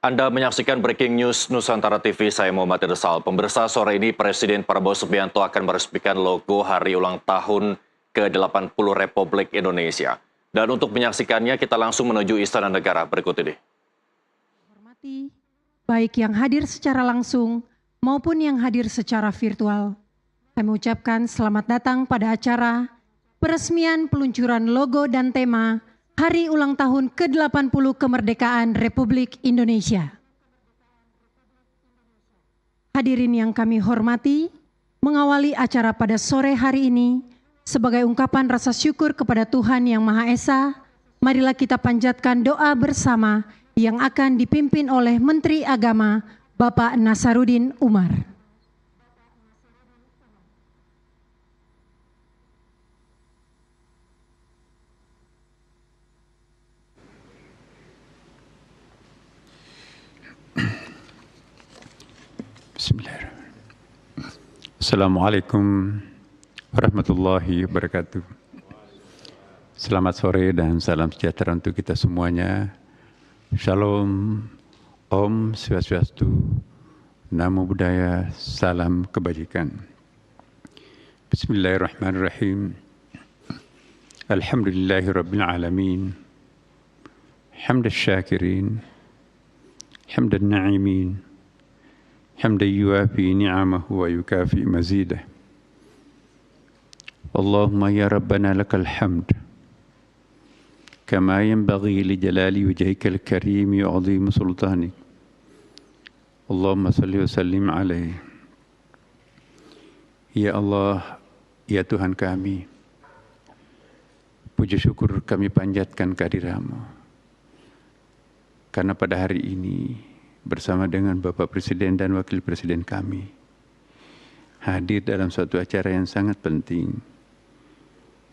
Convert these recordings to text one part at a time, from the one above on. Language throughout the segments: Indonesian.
Anda menyaksikan Breaking News Nusantara TV, saya Muhammad Irsal. Pemirsa, sore ini Presiden Prabowo Subianto akan meresmikan logo hari ulang tahun ke-80 Republik Indonesia. Dan untuk menyaksikannya, kita langsung menuju Istana Negara berikut ini. Hormati, baik yang hadir secara langsung maupun yang hadir secara virtual. Kami ucapkan selamat datang pada acara peresmian peluncuran logo dan tema Hari Ulang Tahun ke-80 Kemerdekaan Republik Indonesia. Hadirin yang kami hormati, mengawali acara pada sore hari ini, sebagai ungkapan rasa syukur kepada Tuhan Yang Maha Esa, marilah kita panjatkan doa bersama yang akan dipimpin oleh Menteri Agama, Bapak Nasaruddin Umar. Bismillahirrahmanirrahim. Assalamualaikum warahmatullahi wabarakatuh. Selamat sore dan salam sejahtera untuk kita semuanya. Shalom, Om Swastiastu, Namo Buddhaya, salam kebajikan. Bismillahirrahmanirrahim. Alhamdulillahirabbil alamin. Hamdan syakirin, hamdan na'imin. حمدا يوافي نعمه ويكافئ مزيده اللهم يا ربنا لك الحمد كما ينبغي لجلال وجهك الكريم وعظيم سلطانك اللهم صل وسلم عليه. Ya Allah, ya Tuhan kami, puji syukur kami panjatkan kehadiran-Mu karena pada hari ini bersama dengan Bapak Presiden dan Wakil Presiden kami hadir dalam suatu acara yang sangat penting,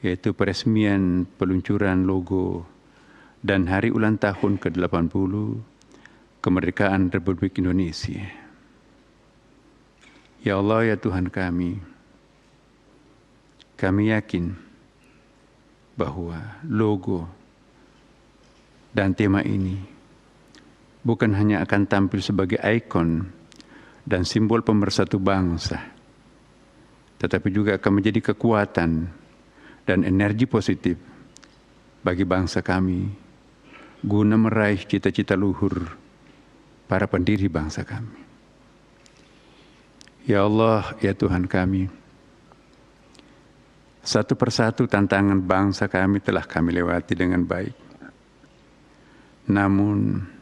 yaitu peresmian peluncuran logo dan hari ulang tahun ke-80 Kemerdekaan Republik Indonesia. Ya Allah, ya Tuhan kami yakin bahwa logo dan tema ini bukan hanya akan tampil sebagai ikon dan simbol pemersatu bangsa, tetapi juga akan menjadi kekuatan dan energi positif bagi bangsa kami, guna meraih cita-cita luhur para pendiri bangsa kami. Ya Allah, ya Tuhan kami, satu persatu tantangan bangsa kami telah kami lewati dengan baik. Namun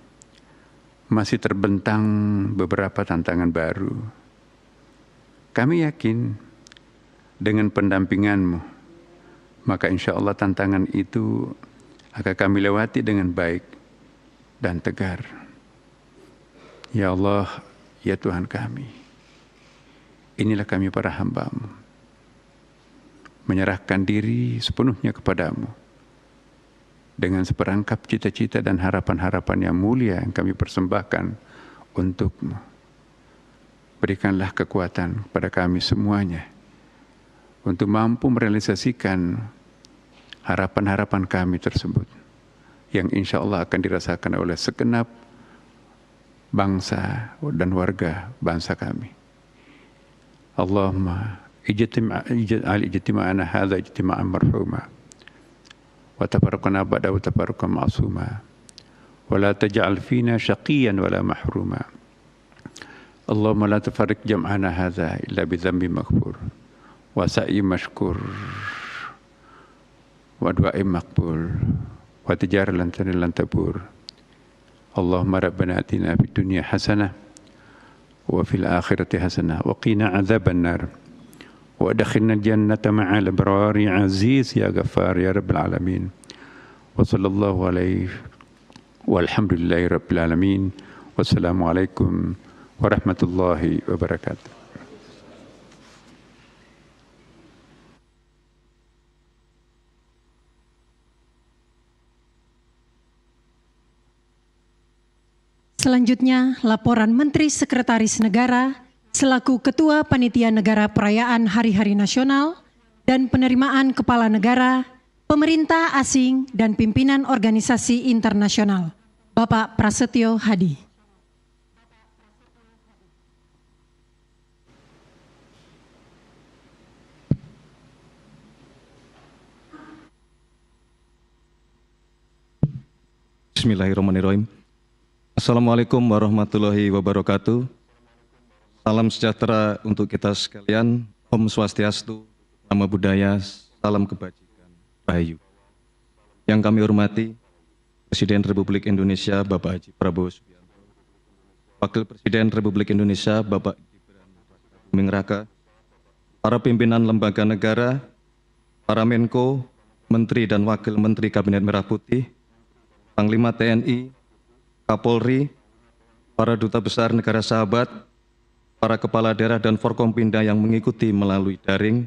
masih terbentang beberapa tantangan baru. Kami yakin dengan pendampingan-Mu, maka insya Allah tantangan itu akan kami lewati dengan baik dan tegar. Ya Allah, ya Tuhan kami, inilah kami para hamba-Mu, menyerahkan diri sepenuhnya kepada-Mu, dengan seperangkap cita-cita dan harapan-harapan yang mulia yang kami persembahkan untuk-Mu. Berikanlah kekuatan kepada kami semuanya untuk mampu merealisasikan harapan-harapan kami tersebut, yang insya Allah akan dirasakan oleh segenap bangsa dan warga bangsa kami. Allahumma ijtima'ana hadza ijtima'an marhuma وتفرقنا بعد وتفرقا معصوما ولا تجعل فينا شقيا ولا محروما اللهم لا تفرق جمعنا هذا إلا بذنب مغفور وسعي مشكور ودعاء مقبول وتجارة لن تبور اللهم ربنا آتنا في الدنيا حسنة وفي الآخرة حسنة وقنا عذاب النار وأدخلنا الجنة مع الأبرار يا عزيز يا غفار يا رب العالمين وصلى الله عليه والحمد لله رب العالمين والسلام عليكم ورحمة الله وبركاته. Selanjutnya, laporan Menteri Sekretaris Negara selaku Ketua Panitia Negara Perayaan Hari-Hari Nasional dan penerimaan Kepala Negara, Pemerintah Asing dan Pimpinan Organisasi Internasional, Bapak Prasetyo Hadi. Bismillahirrahmanirrahim. Assalamualaikum warahmatullahi wabarakatuh. Salam sejahtera untuk kita sekalian. Om Swastiastu, Namo Buddhaya, salam kebajikan, Rahayu. Yang kami hormati Presiden Republik Indonesia Bapak Haji Prabowo Subianto, Wakil Presiden Republik Indonesia Bapak Gibran Raka Buming Raka, para pimpinan lembaga negara, para Menko, Menteri dan Wakil Menteri Kabinet Merah Putih, Panglima TNI, Kapolri, para duta besar negara sahabat, para kepala daerah dan Forkompinda yang mengikuti melalui daring,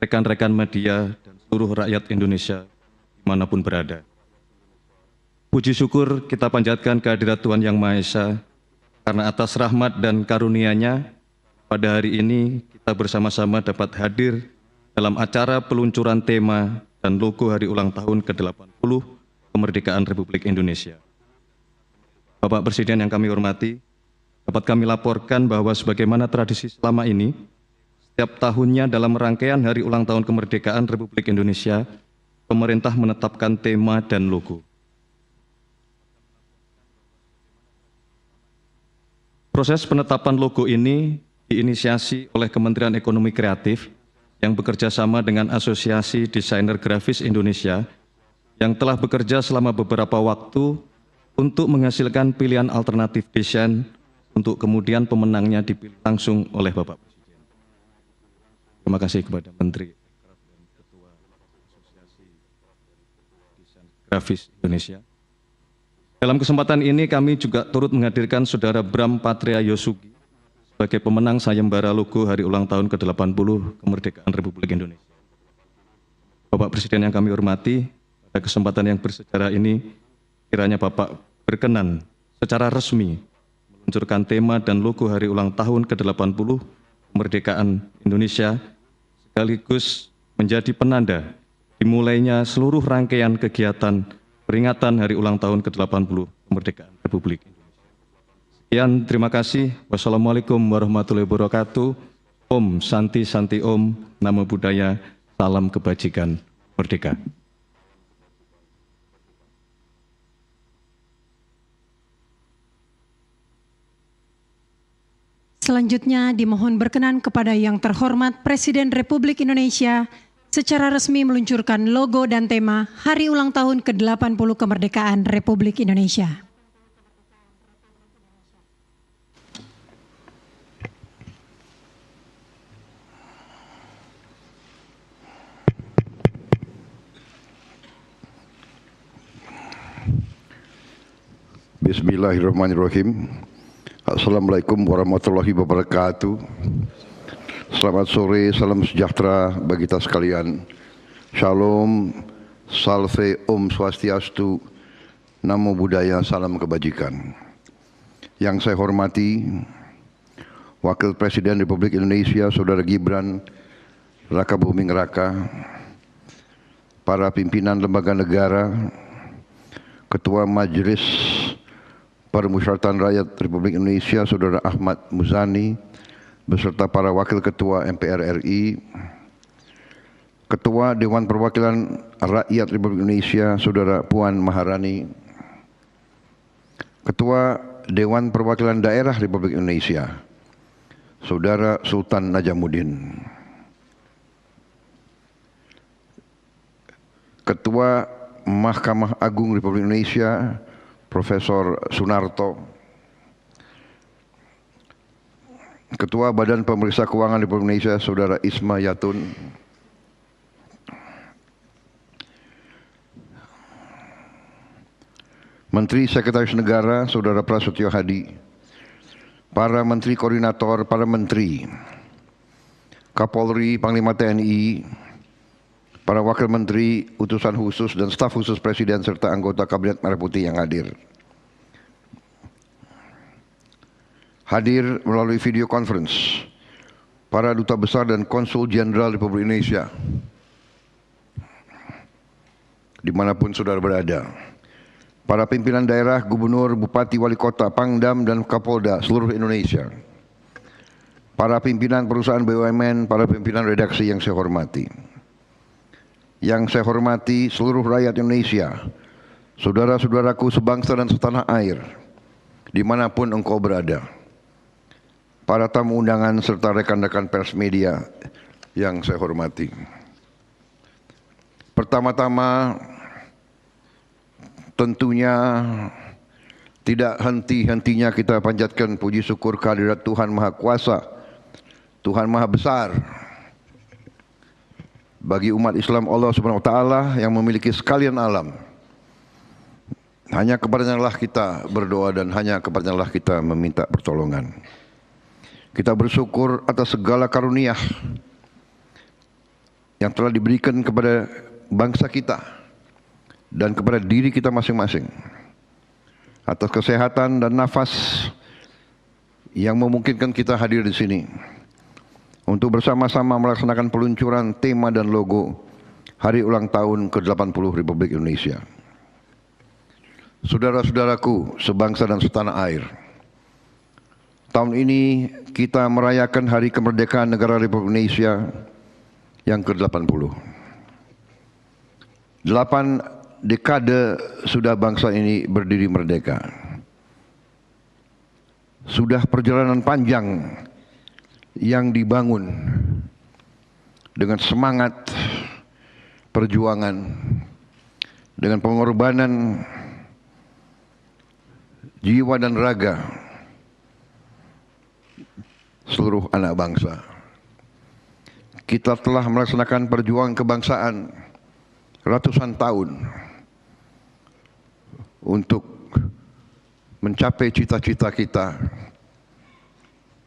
rekan-rekan media dan seluruh rakyat Indonesia dimanapun berada. Puji syukur kita panjatkan kehadirat Tuhan Yang Maha Esa, karena atas rahmat dan karunia-Nya, pada hari ini kita bersama-sama dapat hadir dalam acara peluncuran tema dan logo hari ulang tahun ke-80 kemerdekaan Republik Indonesia. Bapak Presiden yang kami hormati, dapat kami laporkan bahwa sebagaimana tradisi selama ini, setiap tahunnya dalam rangkaian hari ulang tahun kemerdekaan Republik Indonesia, pemerintah menetapkan tema dan logo. Proses penetapan logo ini diinisiasi oleh Kementerian Ekonomi Kreatif yang bekerja sama dengan Asosiasi Desainer Grafis Indonesia yang telah bekerja selama beberapa waktu untuk menghasilkan pilihan alternatif desain untuk kemudian pemenangnya dipilih langsung oleh Bapak Presiden. Terima kasih kepada Menteri Ekraf dan Ketua Asosiasi Desain Grafis Indonesia. Dalam kesempatan ini kami juga turut menghadirkan Saudara Bram Patria Yosugi sebagai pemenang sayembara logo hari ulang tahun ke-80 kemerdekaan Republik Indonesia. Bapak Presiden yang kami hormati, pada kesempatan yang bersejarah ini, kiranya Bapak berkenan secara resmi meluncurkan tema dan logo hari ulang tahun ke-80 kemerdekaan Indonesia, sekaligus menjadi penanda dimulainya seluruh rangkaian kegiatan peringatan hari ulang tahun ke-80 kemerdekaan Republik Indonesia. Sekian, terima kasih. Wassalamualaikum warahmatullahi wabarakatuh. Om Santi Santi Om, Namo Buddhaya, salam kebajikan, merdeka. Selanjutnya dimohon berkenan kepada yang terhormat Presiden Republik Indonesia secara resmi meluncurkan logo dan tema Hari Ulang Tahun ke-80 Kemerdekaan Republik Indonesia. Bismillahirrahmanirrahim. Assalamualaikum warahmatullahi wabarakatuh. Selamat sore, salam sejahtera bagi kita sekalian. Shalom, salve, Om Swastiastu, Namo Buddhaya, salam kebajikan. Yang saya hormati, Wakil Presiden Republik Indonesia, Saudara Gibran Raka Buming Raka, para pimpinan lembaga negara, Ketua Majelis Permusyawaratan Rakyat Republik Indonesia, Saudara Ahmad Muzani, beserta para Wakil Ketua MPR RI, Ketua Dewan Perwakilan Rakyat Republik Indonesia, Saudara Puan Maharani, Ketua Dewan Perwakilan Daerah Republik Indonesia, Saudara Sultan Najamuddin, Ketua Mahkamah Agung Republik Indonesia, Profesor Sunarto, Ketua Badan Pemeriksa Keuangan Republik Indonesia, Saudara Isma Yatun, Menteri Sekretaris Negara, Saudara Prasetyo Hadi, para Menteri Koordinator, para Menteri, Kapolri, Panglima TNI, para Wakil Menteri, utusan khusus dan staf khusus Presiden serta anggota Kabinet Merah Putih yang hadir. Hadir melalui video conference, para Duta Besar dan Konsul Jenderal Republik Indonesia, dimanapun saudara berada. Para pimpinan daerah, gubernur, bupati, wali kota, pangdam, dan kapolda seluruh Indonesia. Para pimpinan perusahaan BUMN, para pimpinan redaksi yang saya hormati. Yang saya hormati seluruh rakyat Indonesia, saudara-saudaraku sebangsa dan setanah air, dimanapun engkau berada, para tamu undangan serta rekan-rekan pers media yang saya hormati. Pertama-tama, tentunya tidak henti-hentinya kita panjatkan puji syukur kehadirat Tuhan Maha Kuasa, Tuhan Maha Besar. Bagi umat Islam Allah Subhanahu wa taala yang memiliki sekalian alam, hanya kepadanya lah kita berdoa dan hanya kepadanya lah kita meminta pertolongan. Kita bersyukur atas segala karunia yang telah diberikan kepada bangsa kita dan kepada diri kita masing-masing. Atas kesehatan dan nafas yang memungkinkan kita hadir di sini untuk bersama-sama melaksanakan peluncuran tema dan logo Hari Ulang Tahun ke-80 Republik Indonesia. Saudara-saudaraku sebangsa dan setanah air, tahun ini kita merayakan Hari Kemerdekaan Negara Republik Indonesia yang ke-80. 8 dekade sudah bangsa ini berdiri merdeka. Sudah perjalanan panjang yang dibangun dengan semangat perjuangan, dengan pengorbanan jiwa dan raga seluruh anak bangsa. Kita telah melaksanakan perjuangan kebangsaan ratusan tahun untuk mencapai cita-cita kita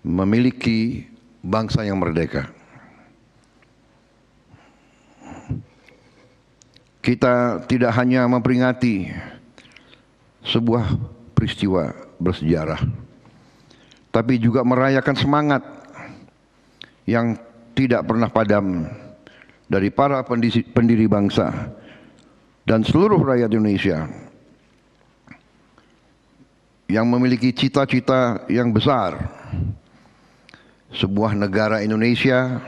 memiliki bangsa yang merdeka. Kita tidak hanya memperingati sebuah peristiwa bersejarah, tapi juga merayakan semangat yang tidak pernah padam dari para pendiri bangsa dan seluruh rakyat Indonesia yang memiliki cita-cita yang besar, sebuah negara Indonesia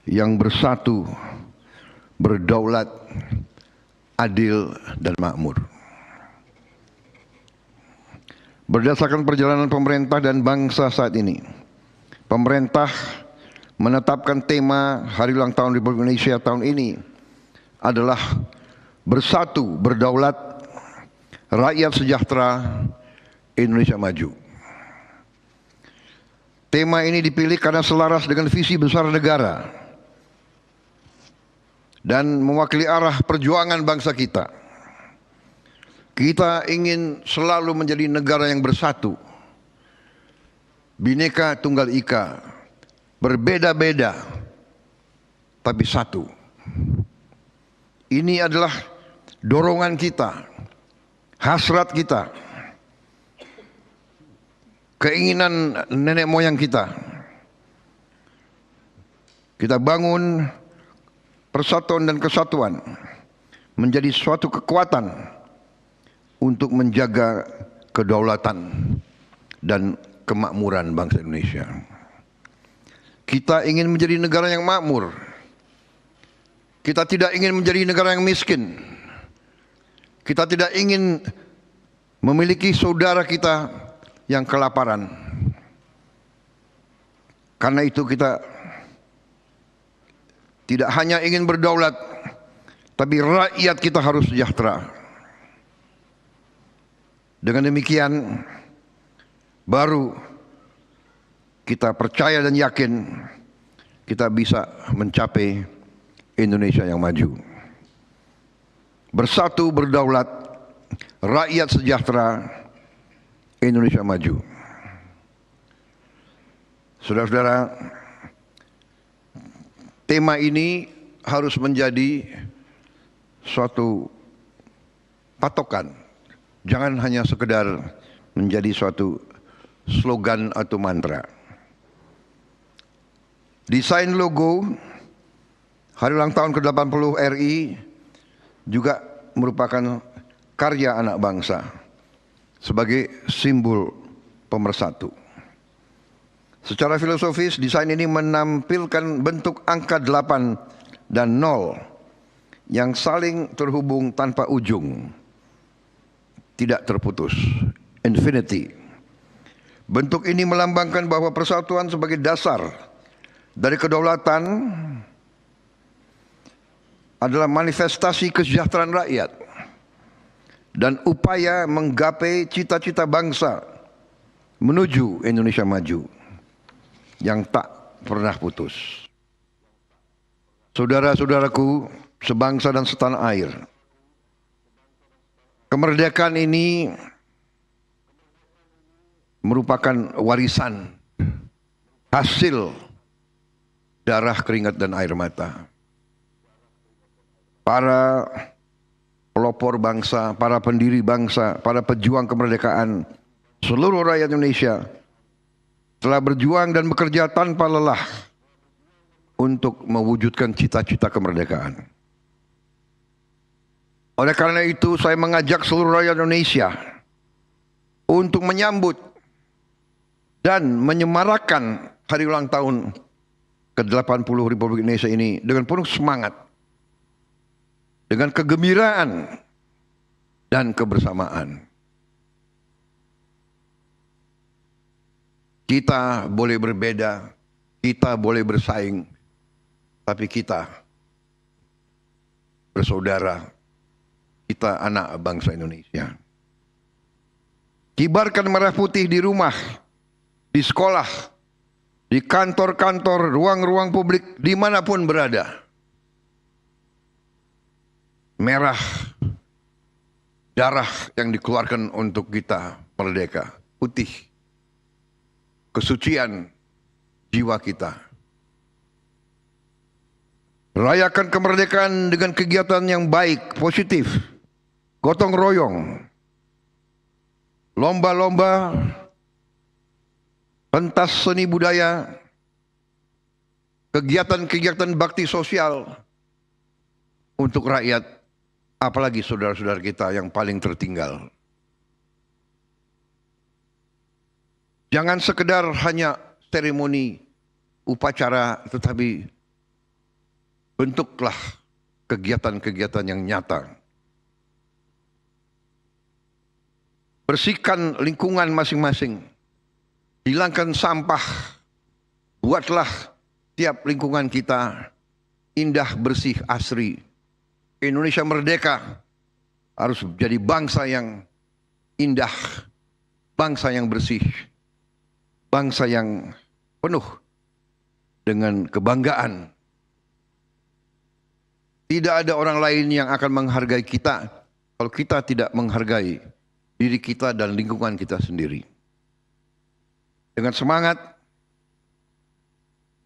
yang bersatu, berdaulat, adil dan makmur. Berdasarkan perjalanan pemerintah dan bangsa saat ini, pemerintah menetapkan tema Hari Ulang Tahun Republik Indonesia tahun ini adalah bersatu, berdaulat, rakyat sejahtera, Indonesia maju. Tema ini dipilih karena selaras dengan visi besar negara dan mewakili arah perjuangan bangsa kita. Kita ingin selalu menjadi negara yang bersatu, Bhinneka Tunggal Ika, berbeda-beda tapi satu. Ini adalah dorongan kita, hasrat kita, keinginan nenek moyang kita. Kita bangun persatuan dan kesatuan menjadi suatu kekuatan untuk menjaga kedaulatan dan kemakmuran bangsa Indonesia. Kita ingin menjadi negara yang makmur. Kita tidak ingin menjadi negara yang miskin. Kita tidak ingin memiliki saudara kita yang kelaparan. Karena itu kita tidak hanya ingin berdaulat, tapi rakyat kita harus sejahtera. Dengan demikian, baru kita percaya dan yakin kita bisa mencapai Indonesia yang maju. Bersatu, berdaulat, rakyat sejahtera, Indonesia maju. Saudara-saudara, tema ini harus menjadi suatu patokan. Jangan hanya sekedar menjadi suatu slogan atau mantra. Desain logo Hari Ulang Tahun ke-80 RI juga merupakan karya anak bangsa sebagai simbol pemersatu. Secara filosofis, desain ini menampilkan bentuk angka 8 dan 0 yang saling terhubung tanpa ujung tidak terputus. Infinity. Bentuk ini melambangkan bahwa persatuan sebagai dasar dari kedaulatan adalah manifestasi kesejahteraan rakyat dan upaya menggapai cita-cita bangsa menuju Indonesia maju yang tak pernah putus. Saudara-saudaraku sebangsa dan setanah air, kemerdekaan ini merupakan warisan hasil darah, keringat, dan air mata para pelopor bangsa, para pendiri bangsa, para pejuang kemerdekaan. Seluruh rakyat Indonesia telah berjuang dan bekerja tanpa lelah untuk mewujudkan cita-cita kemerdekaan. Oleh karena itu saya mengajak seluruh rakyat Indonesia untuk menyambut dan menyemarakan hari ulang tahun ke-80 Republik Indonesia ini dengan penuh semangat, dengan kegembiraan dan kebersamaan. Kita boleh berbeda, kita boleh bersaing, tapi kita bersaudara, kita anak bangsa Indonesia. Kibarkan merah putih di rumah, di sekolah, di kantor-kantor, ruang-ruang publik, dimanapun berada. Merah, darah yang dikeluarkan untuk kita merdeka. Putih, kesucian jiwa kita. Rayakan kemerdekaan dengan kegiatan yang baik, positif, gotong royong, lomba-lomba, pentas seni budaya, kegiatan-kegiatan bakti sosial untuk rakyat, apalagi saudara-saudara kita yang paling tertinggal. Jangan sekedar hanya seremoni, upacara, tetapi bentuklah kegiatan-kegiatan yang nyata. Bersihkan lingkungan masing-masing. Hilangkan sampah. Buatlah tiap lingkungan kita indah, bersih, asri. Indonesia merdeka harus menjadi bangsa yang indah, bangsa yang bersih, bangsa yang penuh dengan kebanggaan. Tidak ada orang lain yang akan menghargai kita kalau kita tidak menghargai diri kita dan lingkungan kita sendiri. Dengan semangat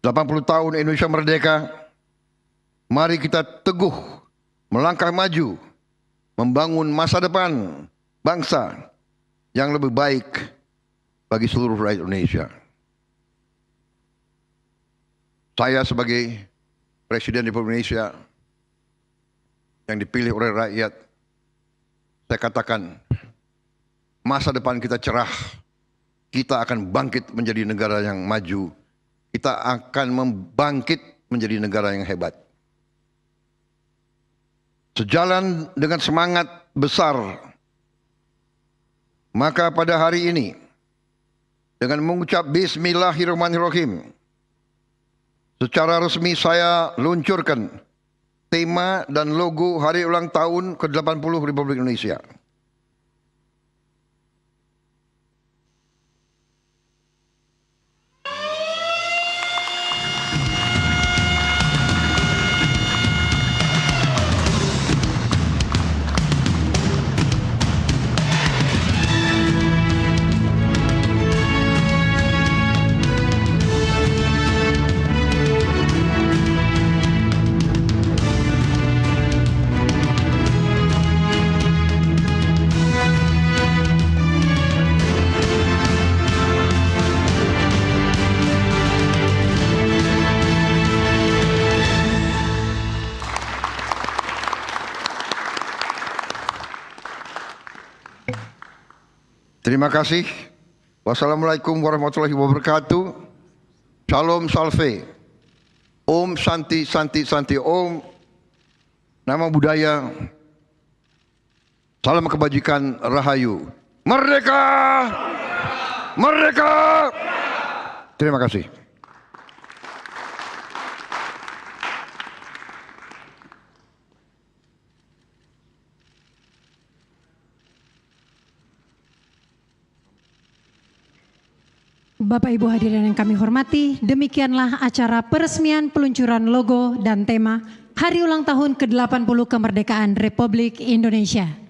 80 tahun Indonesia merdeka, mari kita teguh melangkah maju, membangun masa depan bangsa yang lebih baik bagi seluruh rakyat Indonesia. Saya sebagai Presiden Republik Indonesia yang dipilih oleh rakyat, saya katakan masa depan kita cerah, kita akan bangkit menjadi negara yang maju, kita akan membangkit menjadi negara yang hebat. Sejalan dengan semangat besar, maka pada hari ini dengan mengucap Bismillahirrahmanirrahim, secara resmi saya luncurkan tema dan logo hari ulang tahun ke-80 Republik Indonesia. Terima kasih. Wassalamualaikum warahmatullahi wabarakatuh. Shalom Salve. Om Santi Santi Santi Om. Nama budaya Salam kebajikan, Rahayu. Merdeka! Merdeka! Terima kasih. Bapak Ibu hadirin yang kami hormati, demikianlah acara peresmian peluncuran logo dan tema Hari Ulang Tahun ke-80 Kemerdekaan Republik Indonesia.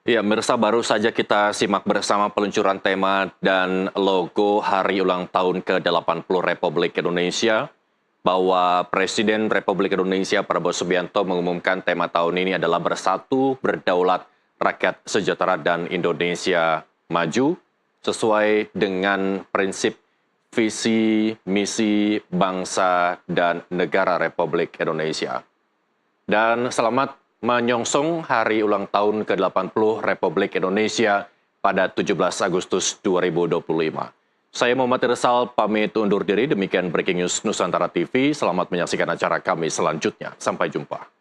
Ya, pemirsa, baru saja kita simak bersama peluncuran tema dan logo Hari Ulang Tahun ke-80 Republik Indonesia, bahwa Presiden Republik Indonesia Prabowo Subianto mengumumkan tema tahun ini adalah Bersatu, Berdaulat, Rakyat Sejahtera, dan Indonesia Maju, sesuai dengan prinsip visi, misi, bangsa, dan negara Republik Indonesia. Dan selamat menyongsong Hari Ulang Tahun ke-80 Republik Indonesia pada 17 Agustus 2025. Saya Muhammad Irsal pamit undur diri, demikian Breaking News Nusantara TV. Selamat menyaksikan acara kami selanjutnya. Sampai jumpa.